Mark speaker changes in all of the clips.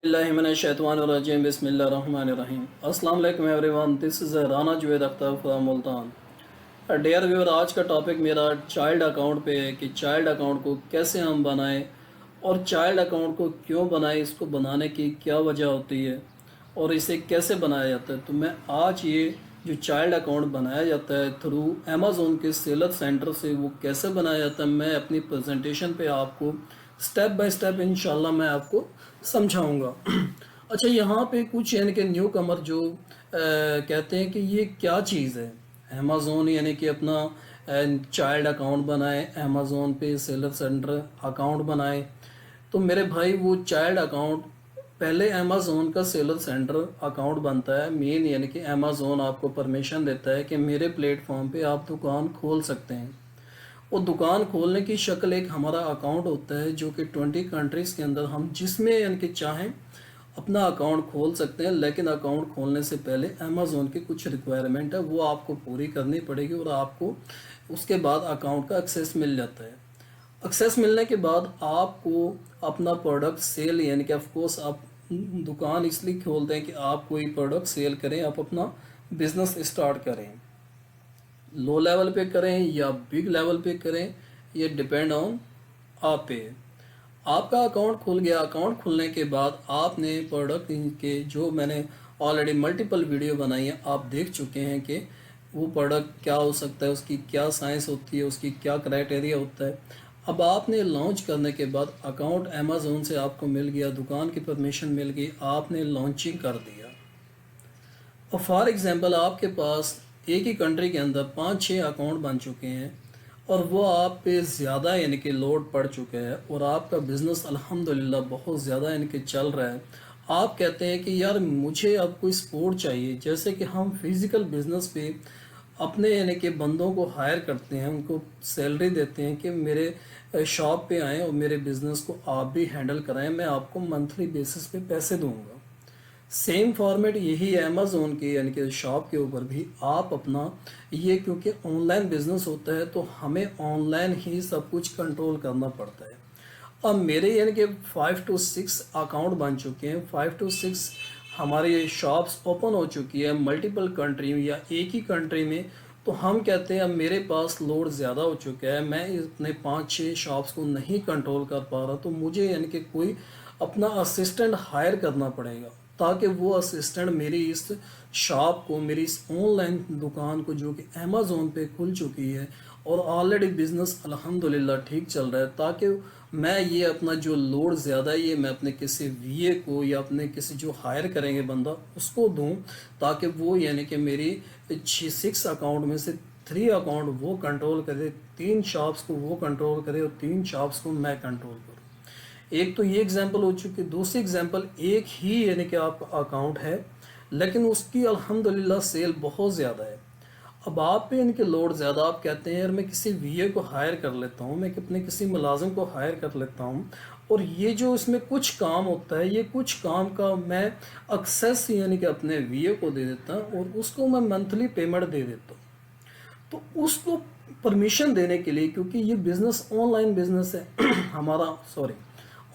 Speaker 1: Bismillahirrahmanirrahim. Bismillahirrahmanirrahim. Assalamu alaikum everyone. This is Rana Javed Akhtar from Multan. Dear viewer, आज का topic मेरा child account पे है कि चाइल्ड अकाउंट को कैसे हम बनाएं और चाइल्ड अकाउंट को क्यों बनाएं, इसको बनाने की क्या वजह होती है और इसे कैसे बनाया जाता है। तो मैं आज ये जो चाइल्ड अकाउंट बनाया जाता है थ्रू अमेज़ोन के सेलर सेंटर से, वो कैसे बनाया जाता है, मैं अपनी प्रेजेंटेशन पे आपको स्टेप बाय स्टेप इंशाल्लाह मैं आपको समझाऊंगा। अच्छा, यहाँ पे कुछ यानी कि न्यू कमर जो कहते हैं कि ये क्या चीज़ है अमेज़ोन, यानी कि अपना चाइल्ड अकाउंट बनाए, अमेज़ोन पे सेलर सेंटर अकाउंट बनाए। तो मेरे भाई, वो चाइल्ड अकाउंट पहले अमेज़ोन का सेलर सेंटर अकाउंट बनता है मेन, यानी कि अमेज़ोन आपको परमिशन देता है कि मेरे प्लेटफॉर्म पे आप दुकान खोल सकते हैं। वो दुकान खोलने की शक्ल एक हमारा अकाउंट होता है जो कि 20 कंट्रीज़ के अंदर हम जिसमें यानी कि चाहें अपना अकाउंट खोल सकते हैं। लेकिन अकाउंट खोलने से पहले अमेज़ोन की कुछ रिक्वायरमेंट है, वो आपको पूरी करनी पड़ेगी और आपको उसके बाद अकाउंट का एक्सेस मिल जाता है। एक्सेस मिलने के बाद आपको अपना प्रोडक्ट सेल, यानी कि ऑफकोर्स आप दुकान इसलिए खोलते हैं कि आप कोई प्रोडक्ट सेल करें, आप अपना बिजनेस स्टार्ट करें। लो लेवल पे करें या बिग लेवल पे करें, ये डिपेंड ऑन आप पे। आपका अकाउंट खुल गया, अकाउंट खुलने के बाद आपने प्रोडक्ट के जो मैंने ऑलरेडी मल्टीपल वीडियो बनाई है, आप देख चुके हैं कि वो प्रोडक्ट क्या हो सकता है, उसकी क्या साइंस होती है, उसकी क्या क्राइटेरिया होता है। अब आपने लॉन्च करने के बाद अकाउंट अमेज़ोन से आपको मिल गया, दुकान की परमिशन मिल गई, आपने लॉन्चिंग कर दिया। और फॉर एग्ज़ाम्पल आपके पास एक ही कंट्री के अंदर 5-6 अकाउंट बन चुके हैं और वो आप पे ज़्यादा यानी कि लोड पड़ चुका है और आपका बिज़नेस अल्हम्दुलिल्लाह बहुत ज़्यादा यानी कि चल रहा है। आप कहते हैं कि यार मुझे अब कोई सपोर्ट चाहिए, जैसे कि हम फिज़िकल बिज़नेस पे अपने यानी कि बंदों को हायर करते हैं, उनको सैलरी देते हैं कि मेरे शॉप पे आएँ और मेरे बिज़नेस को आप भी हैंडल कराएं, मैं आपको मंथली बेसिस पे पैसे दूंगा। सेम फॉर्मेट यही है अमेज़ोन के यानी कि शॉप के ऊपर भी आप अपना ये, क्योंकि ऑनलाइन बिजनेस होता है तो हमें ऑनलाइन ही सब कुछ कंट्रोल करना पड़ता है। अब मेरे यानी कि 5 to 6 अकाउंट बन चुके हैं, 5 to 6 हमारी शॉप्स ओपन हो चुकी है मल्टीपल कंट्री में या एक ही कंट्री में। तो हम कहते हैं अब मेरे पास लोड ज़्यादा हो चुका है, मैं अपने 5-6 शॉप्स को नहीं कंट्रोल कर पा रहा, तो मुझे यानी कि कोई अपना असिस्टेंट हायर करना पड़ेगा ताकि वो असिस्टेंट मेरी इस शॉप को, मेरी इस ऑनलाइन दुकान को जो कि अमेज़ोन पे खुल चुकी है और ऑलरेडी बिज़नेस अल्हम्दुलिल्लाह ठीक चल रहा है, ताकि मैं ये अपना जो लोड ज़्यादा है ये मैं अपने किसी वीए को या अपने किसी जो हायर करेंगे बंदा उसको दूं, ताकि वो यानी कि मेरी 6 अकाउंट में से 3 अकाउंट वो कंट्रोल करे, 3 शॉप्स को वो कंट्रोल करे और 3 शॉप्स को मैं कंट्रोल करूँ। एक तो ये एग्जांपल हो चुकी। दूसरी एग्जांपल, एक ही यानी कि आपका अकाउंट है लेकिन उसकी अल्हम्दुलिल्लाह सेल बहुत ज़्यादा है। अब आप पे यानी कि लोड ज़्यादा, आप कहते हैं यार मैं किसी वीए को हायर कर लेता हूँ, मैं अपने किसी मुलाजिम को हायर कर लेता हूँ और ये जो इसमें कुछ काम होता है, ये कुछ काम का मैं एक्सेस यानी कि अपने वीए को दे देता हूँ और उसको मैं मंथली पेमेंट दे देता हूँ। तो उसको परमिशन देने के लिए, क्योंकि ये बिज़नेस ऑनलाइन बिज़नेस है हमारा, सॉरी,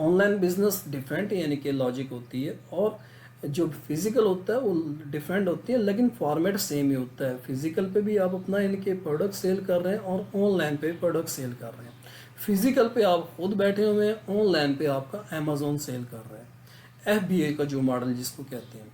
Speaker 1: ऑनलाइन बिजनेस डिफरेंट यानी कि लॉजिक होती है और जो फिजिकल होता है वो डिफरेंट होती है, लेकिन फॉर्मेट सेम ही होता है। फिजिकल पे भी आप अपना यानी कि प्रोडक्ट सेल कर रहे हैं और ऑनलाइन पे प्रोडक्ट सेल कर रहे हैं। फिजिकल पे आप खुद बैठे हुए हैं, ऑनलाइन पे आपका अमेज़ोन सेल कर रहा है, FBA का जो मॉडल जिसको कहते हैं।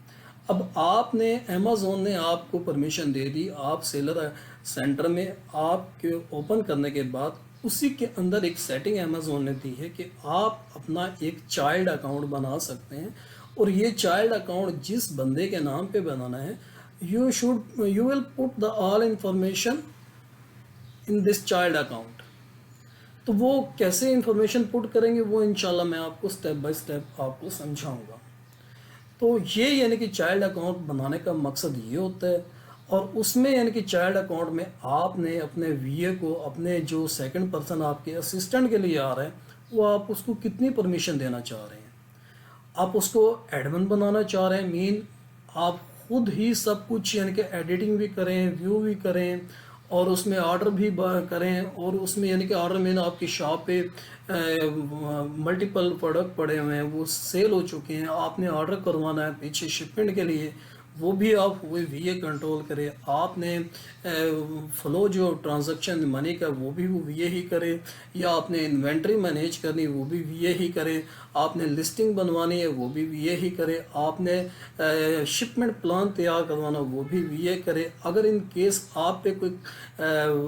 Speaker 1: अब आपने, अमेज़ोन ने आपको परमिशन दे दी, आप सेलर सेंटर में आपके ओपन करने के बाद उसी के अंदर एक सेटिंग अमेज़ोन ने दी है कि आप अपना एक चाइल्ड अकाउंट बना सकते हैं और ये चाइल्ड अकाउंट जिस बंदे के नाम पे बनाना है, you will put the all information in this child account. तो वो कैसे इंफॉर्मेशन पुट करेंगे वो इंशाल्लाह मैं आपको स्टेप बाय स्टेप आपको समझाऊंगा। तो ये यानी कि चाइल्ड अकाउंट बनाने का मकसद ये होता है और उसमें यानी कि चाइल्ड अकाउंट में आपने अपने वीए को, अपने जो सेकंड पर्सन आपके असिस्टेंट के लिए आ रहा है, वो आप उसको कितनी परमिशन देना चाह रहे हैं। आप उसको एडमिन बनाना चाह रहे हैं, मीन आप खुद ही सब कुछ यानी कि एडिटिंग भी करें, व्यू भी करें और उसमें ऑर्डर भी करें, और उसमें यानी कि ऑर्डर में ना आपकी शॉप पे मल्टीपल प्रोडक्ट पड़े हुए हैं, वो सेल हो चुके हैं, आपने ऑर्डर करवाना है पीछे शिपमेंट के लिए, वो भी आप वही वीए कंट्रोल करें। आपने फ्लो जो ट्रांजैक्शन मनी का वो भी वो वीए ही करे, या आपने इन्वेंट्री मैनेज करनी वो भी वीए ही करे, आपने लिस्टिंग बनवानी है वो भी वीए ही करे, आपने शिपमेंट प्लान तैयार करवाना वो भी वीए करे। अगर इन केस आप पे कोई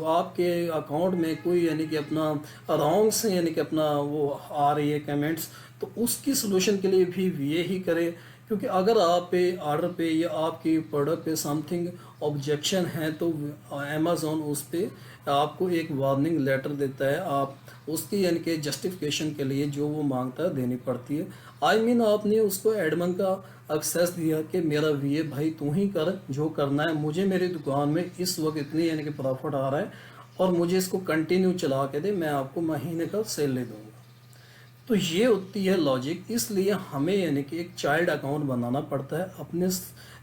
Speaker 1: आपके अकाउंट में कोई यानी कि अपना रॉन्ग से यानी कि अपना वो आ रही है कमेंट्स, तो उसकी सोल्यूशन के लिए भी वीए ही करे। क्योंकि अगर आप पे ऑर्डर पे या आपकी प्रोडक्ट पे समथिंग ऑब्जेक्शन है तो अमेज़ॉन उस पे आपको एक वार्निंग लेटर देता है, आप उसकी यानी कि जस्टिफिकेशन के लिए जो वो मांगता है देनी पड़ती है। आपने उसको एडमन का एक्सेस दिया कि मेरा वीए भाई तू ही कर, जो करना है, मुझे मेरी दुकान में इस वक्त इतनी यानी कि प्रॉफिट आ रहा है और मुझे इसको कंटिन्यू चला के दे, मैं आपको महीने का सेल ले दूँगा। तो ये होती है लॉजिक। इसलिए हमें यानी कि एक चाइल्ड अकाउंट बनाना पड़ता है अपने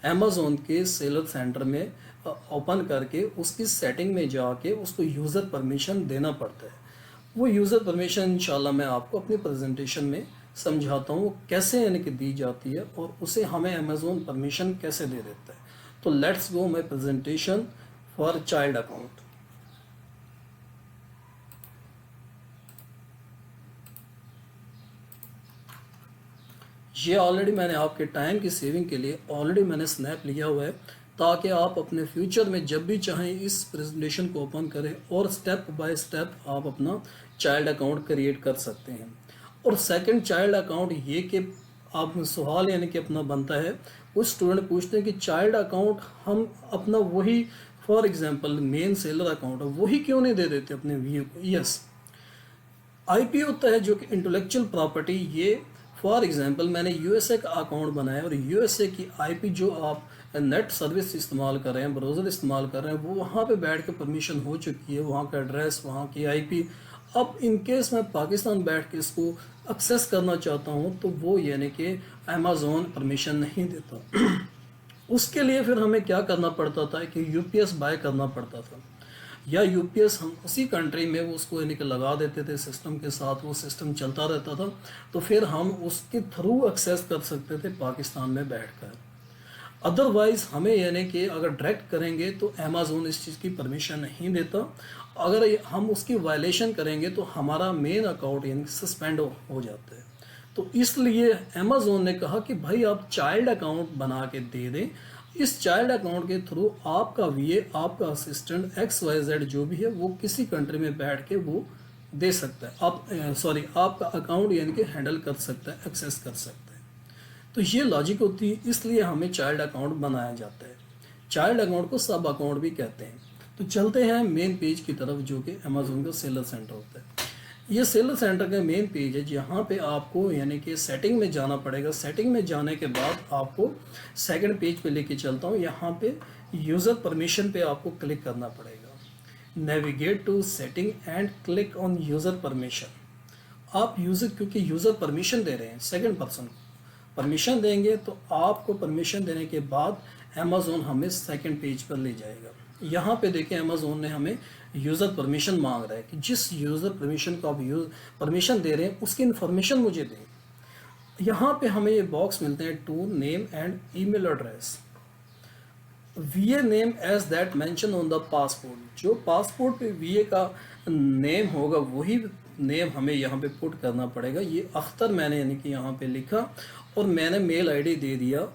Speaker 1: अमेज़ोन के सेलर सेंटर में, ओपन करके उसकी सेटिंग में जाके उसको यूज़र परमिशन देना पड़ता है। वो यूज़र परमिशन इंशाल्लाह मैं आपको अपनी प्रेजेंटेशन में समझाता हूँ कैसे यानी कि दी जाती है और उसे हमें अमेज़ोन परमिशन कैसे दे देता है। तो let's go my presentation for child account. ये ऑलरेडी मैंने आपके टाइम की सेविंग के लिए ऑलरेडी मैंने स्नैप लिया हुआ है, ताकि आप अपने फ्यूचर में जब भी चाहें इस प्रेजेंटेशन को ओपन करें और स्टेप बाय स्टेप आप अपना चाइल्ड अकाउंट क्रिएट कर सकते हैं। और सेकंड चाइल्ड अकाउंट ये कि आप सवाल यानी कि अपना बनता है, कुछ स्टूडेंट पूछते हैं कि चाइल्ड अकाउंट हम अपना वही for example main seller account है वही क्यों नहीं दे देते अपने व्यू को। यस, आईपी होता है जो कि इंटेलेक्चुअल प्रॉपर्टी, ये फॉर एग्जांपल मैंने यूएसए का अकाउंट बनाया और यूएसए की आईपी जो आप नेट सर्विस इस्तेमाल कर रहे हैं, ब्राउज़र इस्तेमाल कर रहे हैं, वो वहाँ पे बैठ के परमिशन हो चुकी है, वहाँ का एड्रेस, वहाँ की आईपी। अब इन केस मैं पाकिस्तान बैठ के इसको एक्सेस करना चाहता हूँ तो वो यानी कि अमेज़ॉन परमिशन नहीं देता। उसके लिए फिर हमें क्या करना पड़ता था कि यूपीएस बाय करना पड़ता था, या यूपीएस हम उसी कंट्री में वो उसको यानी कि लगा देते थे सिस्टम के साथ, वो सिस्टम चलता रहता था, तो फिर हम उसके थ्रू एक्सेस कर सकते थे पाकिस्तान में बैठकर। अदरवाइज़ हमें यानी कि अगर डायरेक्ट करेंगे तो अमेज़ॉन इस चीज़ की परमिशन नहीं देता। अगर हम उसकी वायलेशन करेंगे तो हमारा मेन अकाउंट यानी सस्पेंड हो जाता है। तो इसलिए अमेज़ॉन ने कहा कि भाई आप चाइल्ड अकाउंट बना के दे दें, इस चाइल्ड अकाउंट के थ्रू आपका वीए, आपका असिस्टेंट XYZ जो भी है वो किसी कंट्री में बैठ के वो दे सकता है, आपका अकाउंट यानी कि हैंडल कर सकता है, एक्सेस कर सकता है। तो ये लॉजिक होती है, इसलिए हमें चाइल्ड अकाउंट बनाया जाता है। चाइल्ड अकाउंट को सब अकाउंट भी कहते हैं। तो चलते हैं मेन पेज की तरफ जो कि अमेज़ॉन का सेलर सेंटर होता है। ये सेलर सेंटर का मेन पेज है, जहाँ पे आपको यानी कि सेटिंग में जाना पड़ेगा। सेटिंग में जाने के बाद आपको सेकंड पेज पे लेके चलता हूँ, यहाँ पे यूज़र परमिशन पे आपको क्लिक करना पड़ेगा। Navigate to setting and click on user permission. आप यूज़र, क्योंकि यूज़र परमिशन दे रहे हैं, सेकंड पर्सन को परमिशन देंगे तो आपको परमिशन देने के बाद अमेज़ॉन हमें सेकंड पेज पर ले जाएगा। यहाँ पे देखें अमेज़ॉन ने हमें यूज़र परमिशन मांग रहा है कि जिस यूज़र परमिशन को आप परमिशन दे रहे हैं उसकी इन्फॉर्मेशन मुझे दें। यहाँ पे हमें ये बॉक्स मिलते हैं, to name and email address, वीए name as that mention on the passport. जो पासपोर्ट पे वीए का नेम होगा वही नेम हमें यहाँ पे पुट करना पड़ेगा। ये अख्तर मैंने यानी कि यहाँ पे लिखा और मैंने मेल आईडी दे दिया,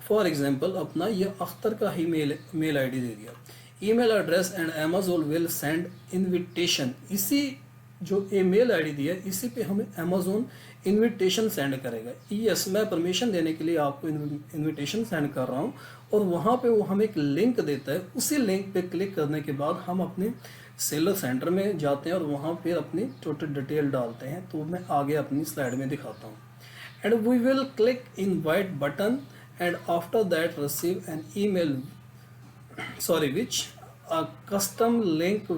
Speaker 1: फॉर एग्जांपल अपना ये अख्तर का ही मेल आईडी दे दिया। Email address and Amazon will send invitation, इसी जो ईमेल आईडी दिया इसी पे हमें अमेज़ॉन इनविटेशन सेंड करेगा। यस, मैं परमिशन देने के लिए आपको इनविटेशन सेंड कर रहा हूँ और वहाँ पे वो हमें एक लिंक देता है। उसी लिंक पे क्लिक करने के बाद हम अपने सेलर सेंटर में जाते हैं और वहाँ फिर अपनी टोटल डिटेल डालते हैं। तो मैं आगे अपनी स्लाइड में दिखाता हूँ। And we will click invite button and after that receive an email which a custom link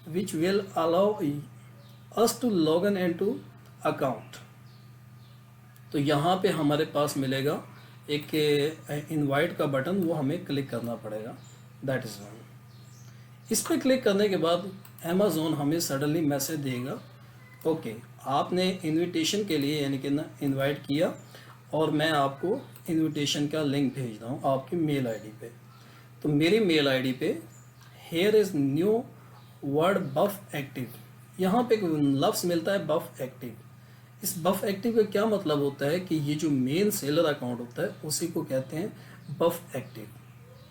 Speaker 1: which will allow us to log in into account। तो यहाँ पे हमारे पास मिलेगा एक इनवाइट का बटन, वो हमें क्लिक करना पड़ेगा, दैट इज़ वन। इस पर क्लिक करने के बाद अमेज़ोन हमें सडनली मैसेज देगा, ओके आपने इनविटेशन के लिए यानी कि ना इनवाइट किया और मैं आपको इनविटेशन का लिंक भेज रहा हूँ आपकी मेल आईडी पे। तो मेरी मेल आईडी पे here is new word buff active, यहाँ पे एक लफ्ज़ मिलता है बफ एक्टिव। इस बफ एक्टिव का क्या मतलब होता है कि ये जो मेन सेलर अकाउंट होता है उसी को कहते हैं बफ एक्टिव।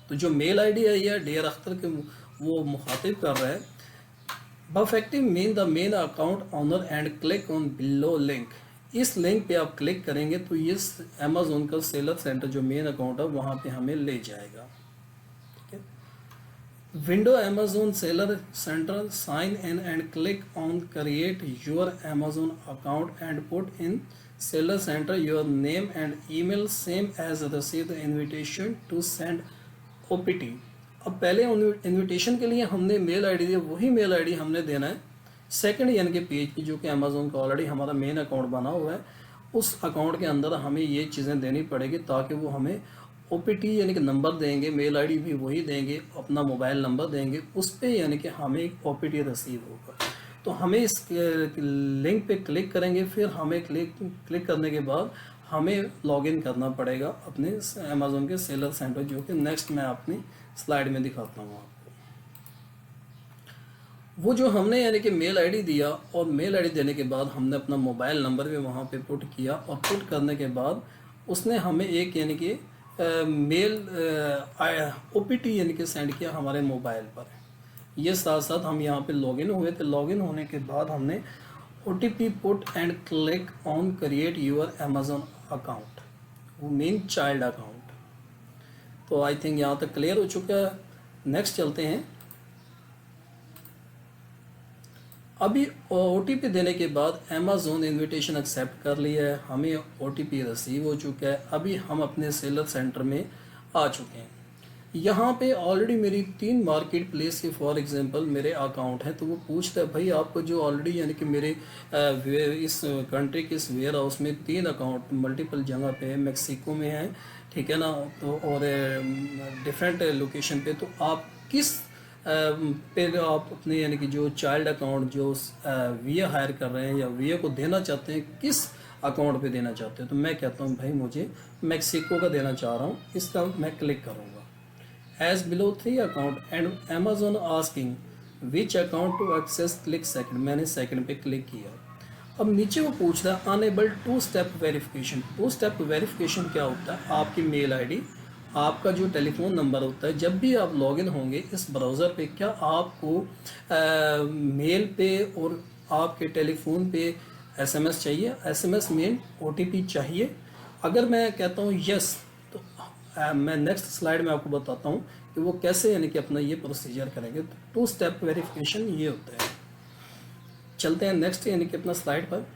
Speaker 1: तो जो मेल आईडी है या डियर अख्तर के वो मुखातिब कर रहा है, buff active mean the main account owner and click on below link. इस लिंक पे आप क्लिक करेंगे तो ये अमेज़ोन का सेलर सेंटर जो मेन अकाउंट है वहाँ पे हमें ले जाएगा। ठीक है, window Amazon seller centre, sign in and click on create your Amazon account and put in seller centre your name and email same as receive the invitation to send OPT। अब पहले इनविटेशन के लिए हमने mail ID दी, वही mail ID हमने देना है second यानी कि पेज की, जो कि अमेज़ोन का ऑलरेडी हमारा मेन अकाउंट बना हुआ है, उस अकाउंट के अंदर हमें ये चीज़ें देनी पड़ेगी ताकि वो हमें OPT यानी कि नंबर देंगे, मेल आईडी भी वही देंगे, अपना मोबाइल नंबर देंगे, उस पर यानी कि हमें एक OPT रिसीव होगा। तो हमें इस लिंक पे क्लिक करेंगे, फिर हमें क्लिक करने के बाद हमें लॉगिन करना पड़ेगा अपने अमेज़ोन के सेलर सेंटर, जो कि नेक्स्ट मैं अपनी स्लाइड में दिखाता हूँ आपको। वो जो हमने यानी कि मेल आईडी दिया और मेल आईडी देने के बाद हमने अपना मोबाइल नंबर भी वहाँ पे पुट किया और पुट करने के बाद उसने हमें एक यानी कि मेल OPT यानी कि सेंड किया हमारे मोबाइल पर। ये साथ साथ हम यहाँ पे लॉगिन हुए थे। लॉगिन होने के बाद हमने OTP put and click on create your Amazon account, वो मीन चाइल्ड अकाउंट। तो आई थिंक यहाँ तक क्लियर हो चुका है। नेक्स्ट चलते हैं। अभी OTP देने के बाद अमेज़ोन इनविटेशन एक्सेप्ट कर लिया है, हमें OTP रिसीव हो चुका है। अभी हम अपने सेलर सेंटर में आ चुके हैं। यहाँ पे ऑलरेडी मेरी 3 मार्केट प्लेस के फॉर एग्जांपल मेरे अकाउंट हैं। तो वो पूछता है भाई आपको जो ऑलरेडी यानी कि मेरे इस कंट्री के इस वेयर हाउस में 3 अकाउंट मल्टीपल जगह पे है, मैक्सिको में है, ठीक है ना, तो और डिफरेंट लोकेशन पे, तो आप किस पे आप अपने यानी कि जो चाइल्ड अकाउंट जो VA हायर कर रहे हैं या VA को देना चाहते हैं, किस अकाउंट पे देना चाहते हैं। तो मैं कहता हूँ भाई मुझे मैक्सिको का देना चाह रहा हूँ, इसका मैं क्लिक करूँगा। As below 3 account and Amazon asking which account to access, click second। मैंने सेकंड पे क्लिक किया। अब नीचे वो पूछ रहा है enable 2 step verification. 2 step verification क्या होता है? आपकी मेल आईडी, आपका जो टेलीफोन नंबर होता है, जब भी आप लॉगिन होंगे इस ब्राउज़र पे, क्या आपको मेल पे और आपके टेलीफोन पे SMS चाहिए? SMS मीन OTP चाहिए? अगर मैं कहता हूँ यस, तो मैं नेक्स्ट स्लाइड में आपको बताता हूँ कि वो कैसे यानी कि अपना ये प्रोसीजर करेंगे। तो 2 स्टेप वेरिफिकेशन ये होता है। चलते हैं नेक्स्ट यानी कि अपना स्लाइड पर।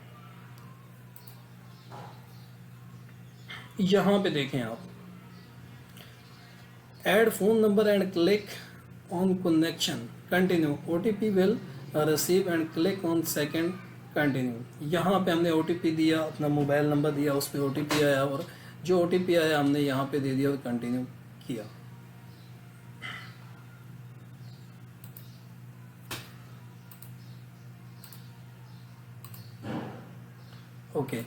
Speaker 1: यहाँ पे देखें आप, add phone number and click on connection, continue, OTP will receive and click on second, continue. यहाँ पे हमने OTP दिया, अपना मोबाइल नंबर दिया, उस पर OTP आया और जो OTP आया हमने यहाँ पे दे दिया और कंटिन्यू किया। ओके,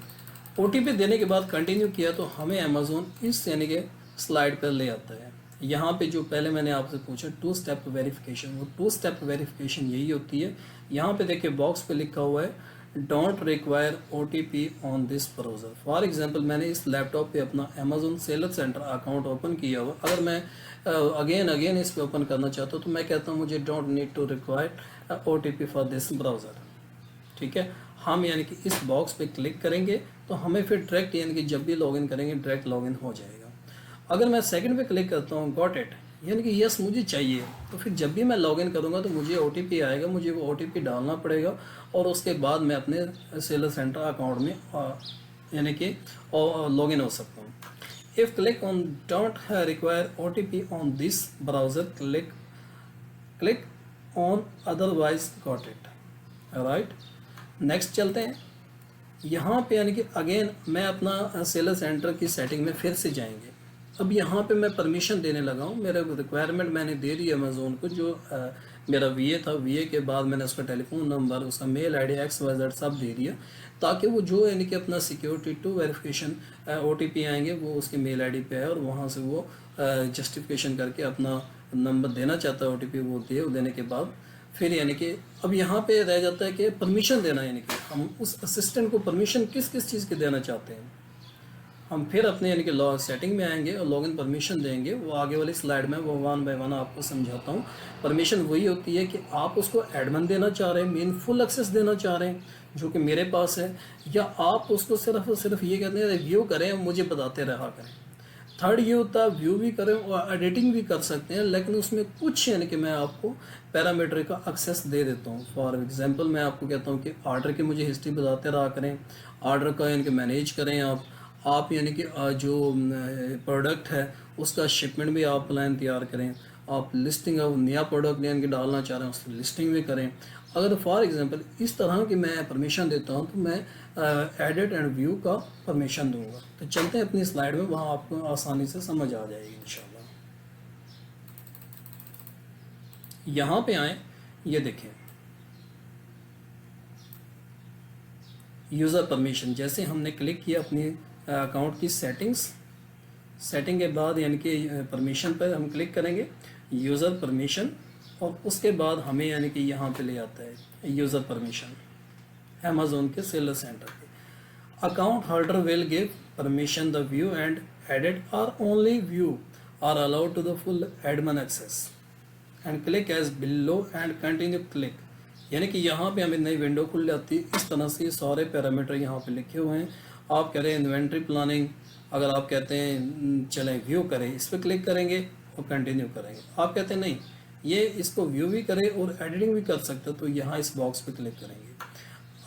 Speaker 1: OTP देने के बाद कंटिन्यू किया तो हमें अमेज़ोन इस यानी कि स्लाइड पर ले आता है। यहाँ पे जो पहले मैंने आपसे पूछा 2 स्टेप वेरिफिकेशन, वो 2 स्टेप वेरिफिकेशन यही होती है। यहाँ पे देखिए बॉक्स पे लिखा हुआ है don't require OTP on this browser. For example मैंने इस लैपटॉप पे अपना Amazon seller centre account open किया हुआ, अगर मैं अगेन इस पे ओपन करना चाहता हूँ तो मैं कहता हूँ मुझे don't need to require OTP for this browser. ठीक है, हम यानी कि इस बॉक्स पे क्लिक करेंगे तो हमें फिर डायरेक्ट यानी कि जब भी लॉगिन करेंगे डायरेक्ट लॉगिन हो जाएगा। अगर मैं सेकंड पे क्लिक करता हूँ गॉट इट, यानी कि यस मुझे चाहिए, तो फिर जब भी मैं लॉगिन करूँगा तो मुझे OTP आएगा, मुझे वो OTP डालना पड़ेगा और उसके बाद मैं अपने सेलर सेंटर अकाउंट में यानी कि लॉगिन हो सकता हूँ। If click on don't require OTP on this browser, click on otherwise got it, right. Next चलते हैं। यहाँ पे यानी कि अगेन मैं अपना सेलर सेंटर की सेटिंग में फिर से जाएंगे। अब यहाँ पे मैं परमिशन देने लगा हूँ, मेरा रिक्वायरमेंट मैंने दे दी अमेज़ोन को, जो मेरा वीए था, वीए के बाद मैंने उसका टेलीफोन नंबर, उसका मेल आईडी, XYZ सब दे दिया, ताकि वो जो यानी कि अपना सिक्योरिटी टू वेरिफिकेशन OTP आएंगे वो उसके मेल आईडी पे है, और वहाँ से वो जस्टिफिकेशन करके अपना नंबर देना चाहता है OTP वो दे, देने के बाद फिर यानी कि अब यहाँ पे रह जाता है कि परमिशन देना, यानी कि हम उस असिस्टेंट को परमिशन किस किस चीज़ की देना चाहते हैं। हम फिर अपने यानी कि लॉग सेटिंग में आएंगे और लॉगिन परमिशन देंगे, वो आगे वाली स्लाइड में वो 1 बाय 1 आपको समझाता हूँ। परमिशन वही होती है कि आप उसको एडमिन देना चाह रहे हैं, मेन फुल एक्सेस देना चाह रहे हैं जो कि मेरे पास है, या आप उसको सिर्फ और सिर्फ ये कहते हैं रिव्यू करें, मुझे बताते रहा करें। थर्ड ये होता है व्यू भी करें और एडिटिंग भी कर सकते हैं, लेकिन उसमें कुछ यानी कि मैं आपको पैरामीटर का एक्सेस दे देता हूँ। फॉर एग्जांपल मैं आपको कहता हूँ कि ऑर्डर की मुझे हिस्ट्री बताते रहा करें, ऑर्डर का यानी कि मैनेज करें आप यानी कि जो प्रोडक्ट है उसका शिपमेंट भी आप प्लान तैयार करें, आप लिस्टिंग of नया प्रोडक्ट यानी कि डालना चाह रहे हैं उसकी लिस्टिंग भी करें। अगर फॉर एग्जांपल इस तरह की मैं परमिशन देता हूं तो मैं एडिट एंड व्यू का परमिशन दूंगा। तो चलते हैं अपनी स्लाइड में, वहां आपको आसानी से समझ आ जाएगी इंशाल्लाह। यहाँ पे आए, ये देखें यूज़र परमिशन, जैसे हमने क्लिक किया अपनी अकाउंट की सेटिंग के बाद यानी कि परमिशन पर हम क्लिक करेंगे, यूज़र परमिशन, और उसके बाद हमें यानी कि यहाँ पे ले आता है यूज़र परमिशन अमेज़ोन के सेलर सेंटर पे। Account holder will give permission the view and edit or only view or allowed to the full admin access and click as below and continue click. यानी कि यहाँ पे हमें नई window खुल जाती है। इस तरह से सारे पैरामीटर यहाँ पे लिखे हुए हैं। आप कह रहे हैं इन्वेंट्री प्लानिंग, अगर आप कहते हैं चलें व्यू करें, इस पर क्लिक करेंगे और कंटिन्यू करेंगे। आप कहते हैं नहीं ये इसको व्यू भी करे और एडिटिंग भी कर सकते, तो यहाँ इस बॉक्स पे क्लिक करेंगे।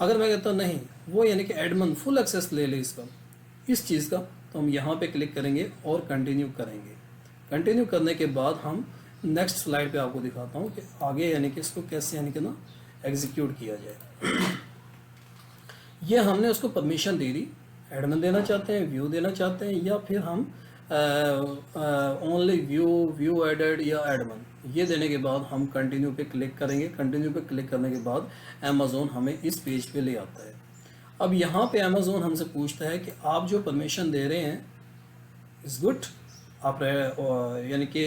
Speaker 1: अगर मैं कहता नहीं वो यानी कि एडमिन फुल एक्सेस ले ले इसका, इस चीज़ का, तो हम यहाँ पे क्लिक करेंगे और कंटिन्यू करेंगे। कंटिन्यू करने के बाद हम नेक्स्ट स्लाइड पे आपको दिखाता हूँ कि आगे यानी कि इसको कैसे यानी कि ना एग्जीक्यूट किया जाए। ये हमने उसको परमिशन दे दी, एडमिन देना चाहते हैं, व्यू देना चाहते हैं, या फिर हम ओनली व्यू एडेड या एडमिन, ये देने के बाद हम कंटिन्यू पे क्लिक करेंगे। कंटिन्यू पे क्लिक करने के बाद अमेज़ोन हमें इस पेज पे ले आता है। अब यहाँ पे अमेज़ोन हमसे पूछता है कि आप जो परमिशन दे रहे हैं इज़ गुड, आप यानी कि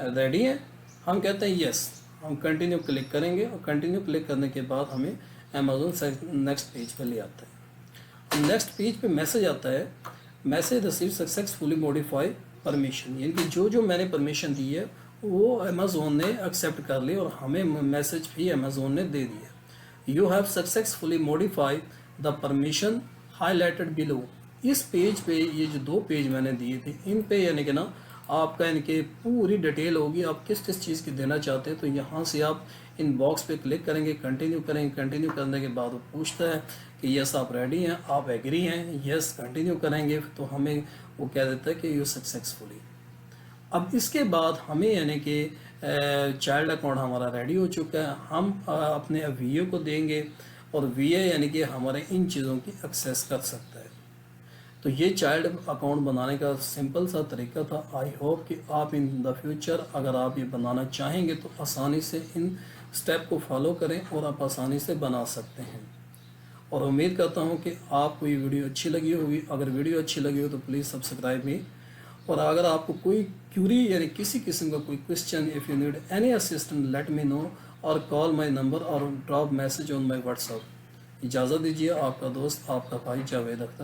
Speaker 1: रेडी हैं। हम कहते हैं यस, हम कंटिन्यू क्लिक करेंगे और कंटिन्यू क्लिक करने के बाद हमें अमेज़ोन नेक्स्ट पेज पे ले आता है। नेक्स्ट पेज पे मैसेज आता है, message receive successfully modify permission, यानी कि जो मैंने परमिशन दी है वो अमेज़ोन ने एक्सेप्ट कर ली और हमें मैसेज भी अमेज़ोन ने दे दिया। You have successfully modify the permission highlighted below. इस पेज पे ये जो 2 पेज मैंने दिए थे इन पे यानी कि ना आपका यानी कि पूरी डिटेल होगी, आप किस किस चीज़ की देना चाहते हैं। तो यहाँ से आप इन बॉक्स पे क्लिक करेंगे, कंटिन्यू करेंगे। कंटिन्यू करने के बाद वो पूछता है कि यस आप रेडी हैं, आप एग्री हैं, यस कंटिन्यू करेंगे, तो हमें वो कह देता है कि यू सक्सेसफुली। अब इसके बाद हमें यानी कि चाइल्ड अकाउंट हमारा रेडी हो चुका है। हम अपने वीए को देंगे और वीए यानी कि हमारे इन चीज़ों की एक्सेस कर सकता है। तो ये चाइल्ड अकाउंट बनाने का सिंपल सा तरीका था। आई होप कि आप इन द फ्यूचर अगर आप ये बनाना चाहेंगे तो आसानी से इन स्टेप को फॉलो करें और आप आसानी से बना सकते हैं। और उम्मीद करता हूँ कि आपको ये वीडियो अच्छी लगी होगी। अगर वीडियो अच्छी लगी हो तो प्लीज़ सब्सक्राइब मी। और अगर आपको कोई क्यूरी यानी किसी किस्म का कोई question, if you need any assistant let me know और कॉल माई नंबर और drop message on my WhatsApp. इजाज़त दीजिए, आपका दोस्त आपका भाई जावेद अख्तर।